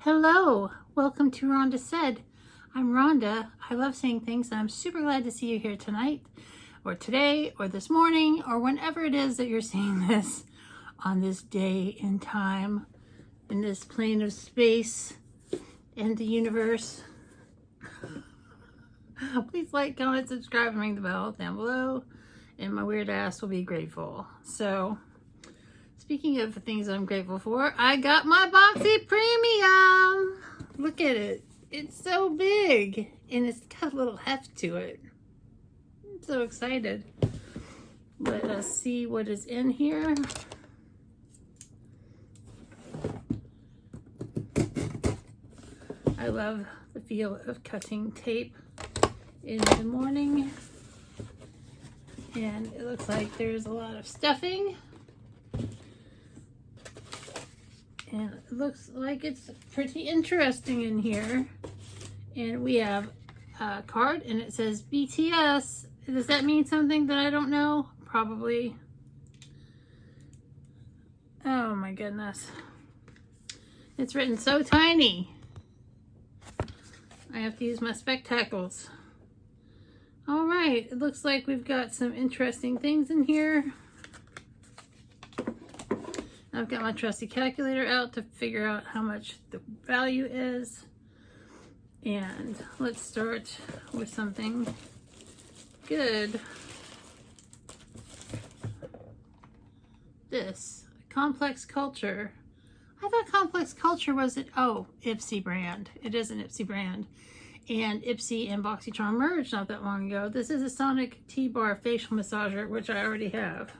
Hello, welcome to Rhonda Said. I'm Rhonda. I love saying things, and I'm super glad to see you here tonight, or today, or this morning, or whenever it is that you're seeing this on this day in time, in this plane of space and the universe. Please like, comment, subscribe, and ring the bell down below, and my weird ass will be grateful. So, speaking of things I'm grateful for, I got my Boxy Premium. Look at it. It's so big, and it's got a little heft to it. I'm so excited. Let us see what is in here. I love the feel of cutting tape in the morning. And it looks like there's a lot of stuffing. And it looks like it's pretty interesting in here. And we have a card and it says BTS. Does that mean something that I don't know? Probably. Oh my goodness. It's written so tiny. I have to use my spectacles. All right, it looks like we've got some interesting things in here. I've got my trusty calculator out to figure out how much the value is. And let's start with something good. This, Complex Culture. I thought Complex Culture was an, Ipsy brand. It is an Ipsy brand. And Ipsy and BoxyCharm merged not that long ago. This is a Sonic T-Bar facial massager, which I already have.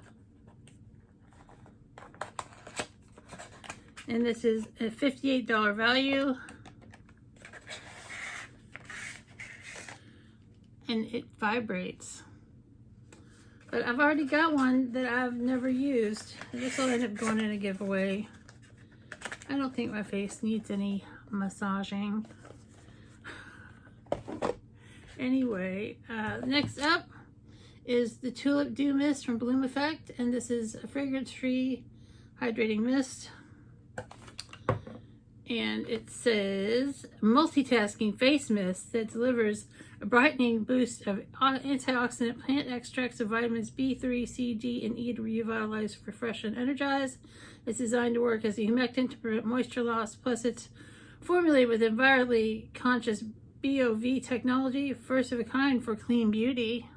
And this is a $58 value. And it vibrates. But I've already got one that I've never used. This will end up going in a giveaway. I don't think my face needs any massaging. Anyway, next up is the Tulip Dew Mist from Bloom Effect. And this is a fragrance-free hydrating mist. And it says multitasking face mist that delivers a brightening boost of antioxidant plant extracts of vitamins B3, C, D, and E to revitalize, refresh, and energize. It's designed to work as a humectant to prevent moisture loss. Plus, it's formulated with environmentally conscious BOV technology, first of a kind for clean beauty.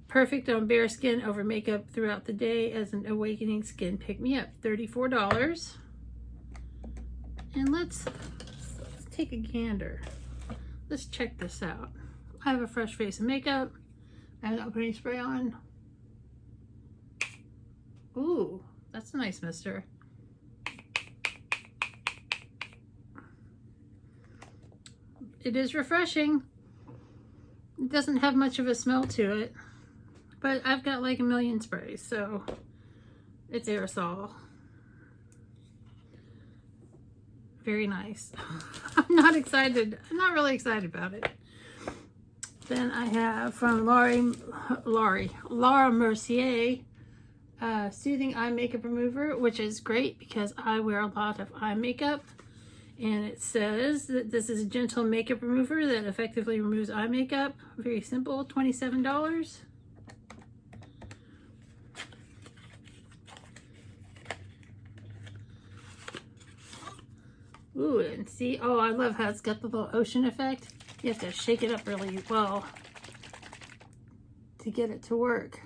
Perfect on bare skin over makeup throughout the day as an awakening skin pick-me-up. $34. And let's take a gander. Let's check this out. I have a fresh face of makeup. I have not put any spray on. Ooh, that's a nice mister. It is refreshing. It doesn't have much of a smell to it, but I've got like a million sprays, so it's aerosol. Very nice. I'm not excited. I'm not really excited about it. Then I have from Laura Mercier, Soothing Eye Makeup Remover, which is great because I wear a lot of eye makeup. And it says that this is a gentle makeup remover that effectively removes eye makeup. Very simple, $27. Ooh, and see, oh, I love how it's got the little ocean effect. You have to shake it up really well to get it to work.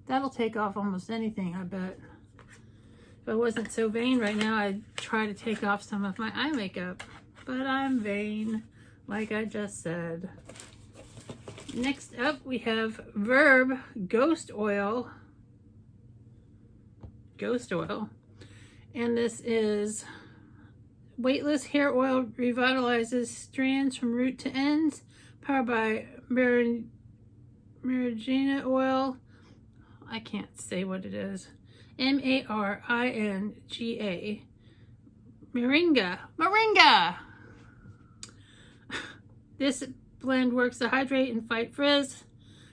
That'll take off almost anything, I bet. If I wasn't so vain right now, I'd try to take off some of my eye makeup. But I'm vain, like I just said. Next up, we have Verb Ghost Oil. Ghost Oil. And this is weightless hair oil, revitalizes strands from root to ends, powered by Maringina oil. I can't say what it is. M-A-R-I-N-G-A. Moringa. This blend works to hydrate and fight frizz,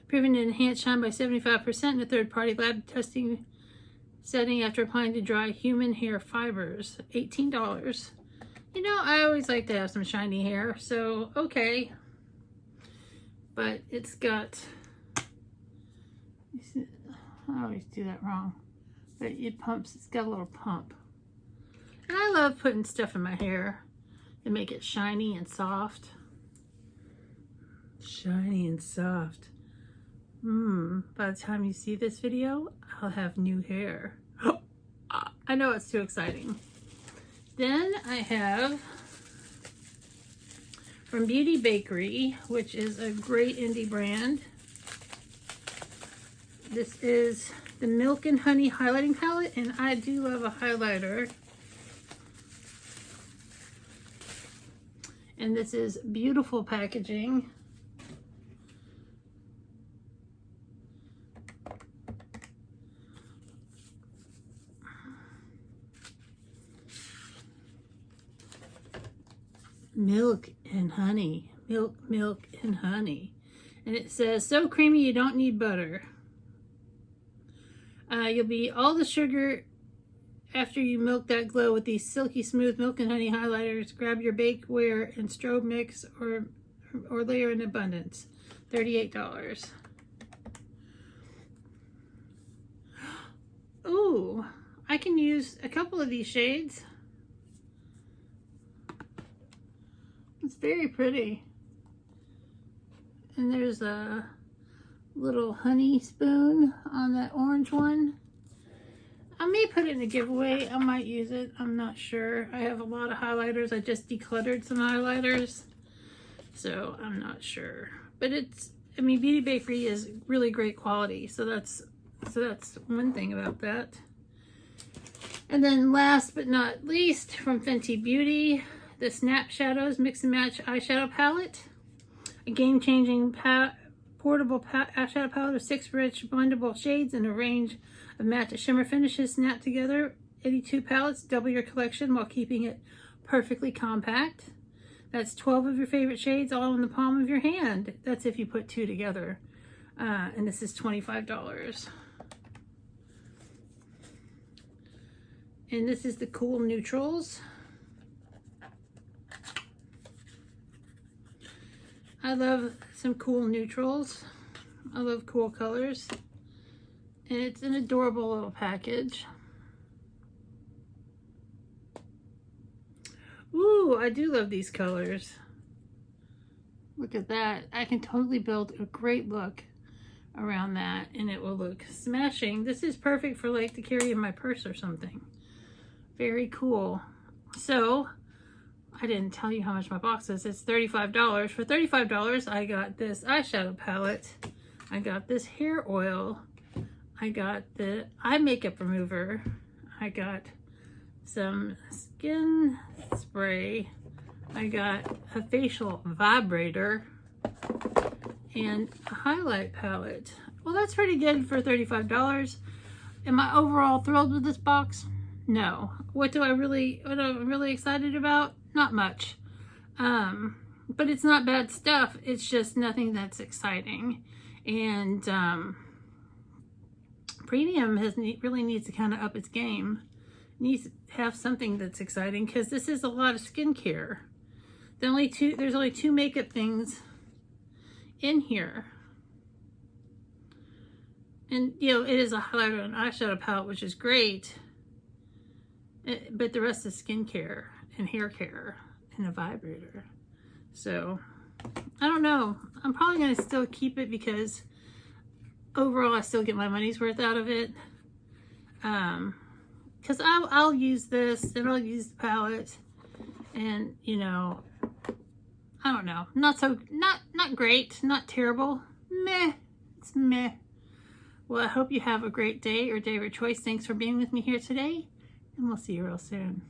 proven to enhance shine by 75% in a third-party lab testing setting after applying to dry human hair fibers. $18. You know, I always like to have some shiny hair, so okay. But it's got, I always do that wrong, but it pumps, it's got a little pump. And I love putting stuff in my hair to make it shiny and soft. Shiny and soft. By the time you see this video, I'll have new hair. I know it's too exciting. Then I have from Beauty Bakery, which is a great indie brand. This is the Milk and Honey Highlighting Palette, and I do love a highlighter. And this is beautiful packaging. Milk and honey. Milk and honey. And it says, so creamy you don't need butter. You'll be all the sugar after you milk that glow with these silky smooth milk and honey highlighters. Grab your bakeware and strobe mix or layer in abundance. $38. Ooh, I can use a couple of these shades. It's very pretty. And there's a little honey spoon on that orange one. I may put it in a giveaway. I might use it. I'm not sure. I have a lot of highlighters. I just decluttered some highlighters. So I'm not sure. But it's, I mean, Beauty Bakery is really great quality. So that's one thing about that. And then last but not least, from Fenty Beauty, the Snap Shadows Mix and Match Eyeshadow Palette. A game-changing portable eyeshadow palette of 6 rich blendable shades and a range of matte shimmer finishes snapped together. 82 palettes, double your collection while keeping it perfectly compact. That's 12 of your favorite shades all in the palm of your hand. That's if you put 2 together. And this is $25. And this is the Cool Neutrals. I love some cool neutrals. I love cool colors. And it's an adorable little package. Ooh, I do love these colors. Look at that. I can totally build a great look around that and it will look smashing. This is perfect for like to carry in my purse or something. Very cool. So, I didn't tell you how much my box is. It's $35. For $35, I got this eyeshadow palette. I got this hair oil. I got the eye makeup remover. I got some skin spray. I got a facial vibrator and a highlight palette. Well, that's pretty good for $35. Am I overall thrilled with this box? No. What I'm really excited about? Not much. But it's not bad stuff. It's just nothing that's exciting. And Premium really needs to kind of up its game. It needs to have something that's exciting because this is a lot of skincare. There's only 2 makeup things in here. And, you know, it is a highlighter and eyeshadow palette, which is great. But the rest is skincare and hair care and a vibrator. So, I don't know. I'm probably going to still keep it because overall I still get my money's worth out of it. Because I'll use this and I'll use the palette and, you know, I don't know. Not great, not terrible. Meh. It's meh. Well, I hope you have a great day or day of your choice. Thanks for being with me here today, and we'll see you real soon.